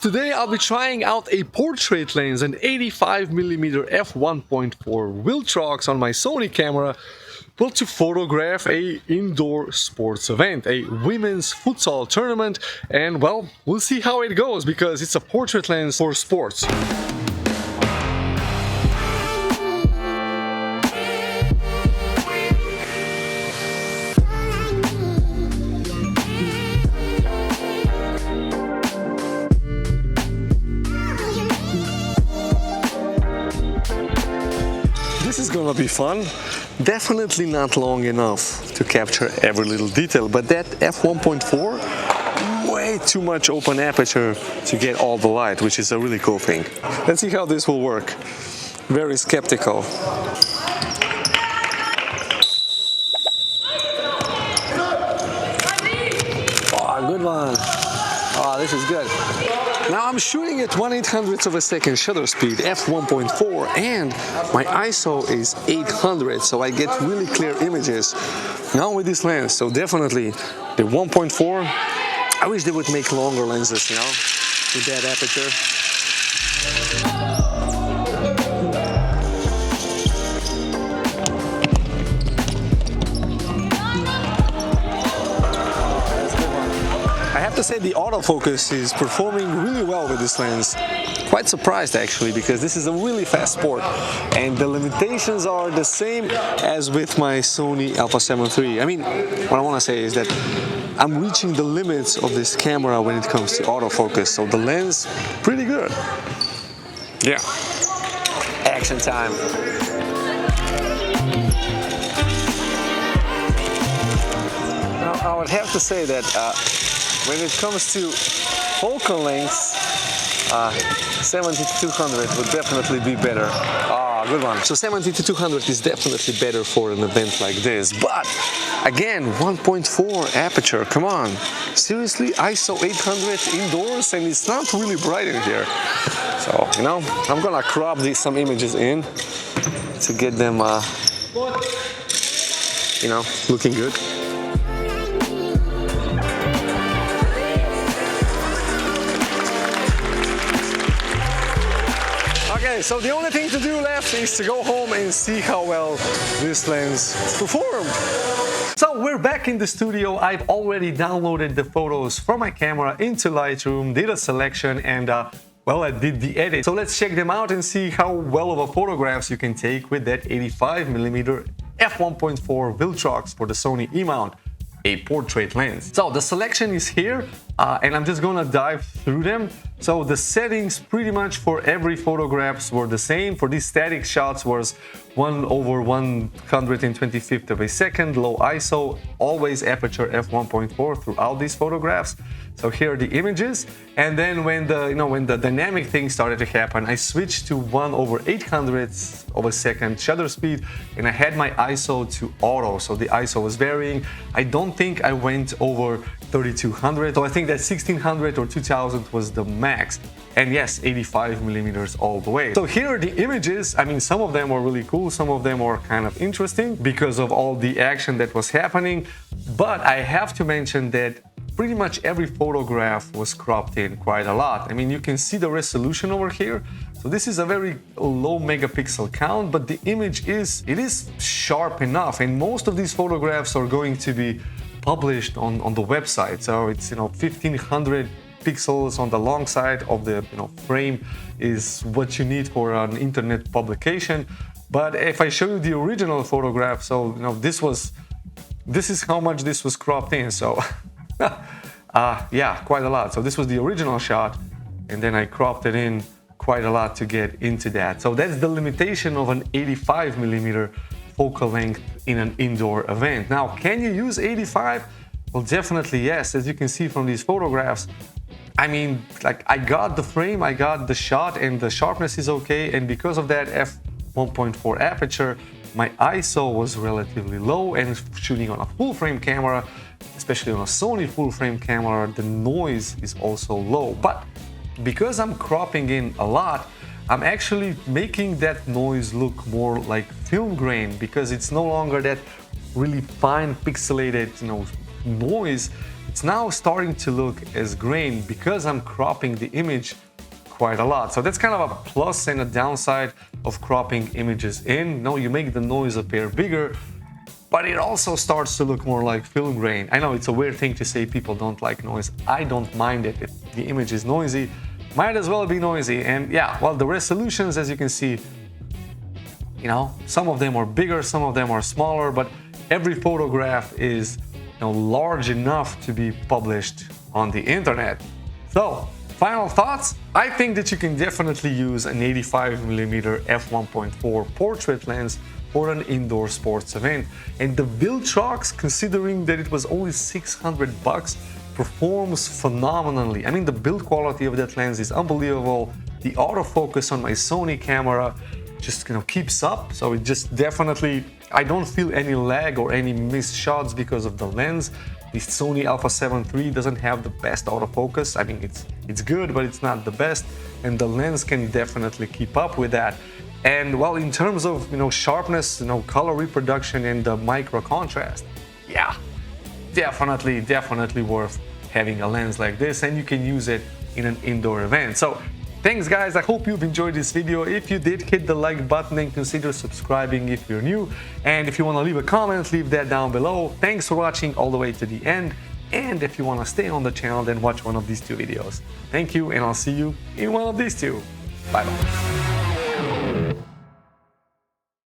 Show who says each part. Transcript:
Speaker 1: Today I'll be trying out a portrait lens, an 85mm f1.4 Viltrox on my Sony camera, well, to photograph a indoor sports event, a women's futsal tournament, and well, we'll see how it goes because it's a portrait lens for sports. This is gonna be fun. Definitely not long enough to capture every little detail, but that f1.4, way too much open aperture to get all the light, which is a really cool thing. Let's see how this will work. Very skeptical. Oh, good one. Oh, this is good. Now I'm shooting at 1/800th of a second shutter speed, f1.4, and my ISO is 800, so I get really clear images now with this lens. So definitely the 1.4, I wish they would make longer lenses, you know, with that aperture. I have to say the autofocus is performing really well with this lens. Quite surprised actually, because this is a really fast sport and the limitations are the same as with my Sony Alpha 7 III. I mean, what I want to say is that I'm reaching the limits of this camera when it comes to autofocus, so the lens, pretty good. Yeah. Action time. Now, I would have to say that when it comes to focal lengths, 70-200 would definitely be better. Ah, good one. So 70-200 is definitely better for an event like this. But again, 1.4 aperture. Come on, seriously, ISO 800 indoors, and it's not really bright in here. So you know, I'm gonna crop some images in to get them, you know, looking good. Okay, so the only thing to do left is to go home and see how well this lens performed. So we're back in the studio. I've already downloaded the photos from my camera into Lightroom, did a selection, and well, I did the edit. So let's check them out and see how well of a photographs you can take with that 85mm f1.4 Viltrox for the Sony E-mount, a portrait lens. So the selection is here, and I'm just gonna dive through them. So the settings pretty much for every photographs were the same. For these static shots was 1/125th of a second, low ISO, always aperture f1.4 throughout these photographs. So here are the images, and then when the dynamic thing started to happen, I switched to 1/800th of a second shutter speed, and I had my ISO to auto, so the ISO was varying. I don't think I went over 3200, so I think that 1600 or 2000 was the max. And yes, 85mm all the way. So here are the images. I mean, some of them were really cool, some of them were kind of interesting because of all the action that was happening. But I have to mention that pretty much every photograph was cropped in quite a lot. I mean, you can see the resolution over here. So this is a very low megapixel count, but the image is sharp enough, and most of these photographs are going to be published on the website. So it's 1500 pixels on the long side of the frame is what you need for an internet publication. But if I show you the original photograph, so this is how much this was cropped in. So yeah, quite a lot. So this was the original shot, and then I cropped it in quite a lot to get into that. So that's the limitation of an 85mm focal length in an indoor event. Now, can you use 85? Well, definitely yes. As you can see from these photographs, I mean, like, I got the frame, I got the shot, and the sharpness is okay. And because of that f1.4 aperture, my ISO was relatively low, and shooting on a full frame camera, especially on a Sony full frame camera, the noise is also low. But because I'm cropping in a lot, I'm actually making that noise look more like film grain, because it's no longer that really fine pixelated, noise. it's now starting to look as grain because I'm cropping the image quite a lot. So that's kind of a plus and a downside of cropping images in. No, you make the noise appear bigger, but it also starts to look more like film grain. I know it's a weird thing to say, people don't like noise. I don't mind it. If the image is noisy, might as well be noisy. And yeah, well, the resolutions, as you can see, you know, some of them are bigger, some of them are smaller, but every photograph is, you know, large enough to be published on the internet. So, final thoughts? I think that you can definitely use an 85mm f1.4 portrait lens for an indoor sports event. And the Viltrox, considering that it was only $600, performs phenomenally. I mean, the build quality of that lens is unbelievable. The autofocus on my Sony camera just, you know, keeps up. So it just definitely, I don't feel any lag or any missed shots because of the lens. The Sony Alpha 7 III doesn't have the best autofocus. I mean, it's good, but it's not the best. And the lens can definitely keep up with that. And well, in terms of, you know, sharpness, you know, color reproduction and the micro contrast, yeah, definitely worth having a lens like this, and you can use it in an indoor event. So thanks guys, I hope you've enjoyed this video. If you did, hit the like button and consider subscribing if you're new. And if you want to leave a comment, leave that down below. Thanks for watching all the way to the end. And if you want to stay on the channel, then watch one of these two videos. Thank you, and I'll see you in one of these two. Bye bye.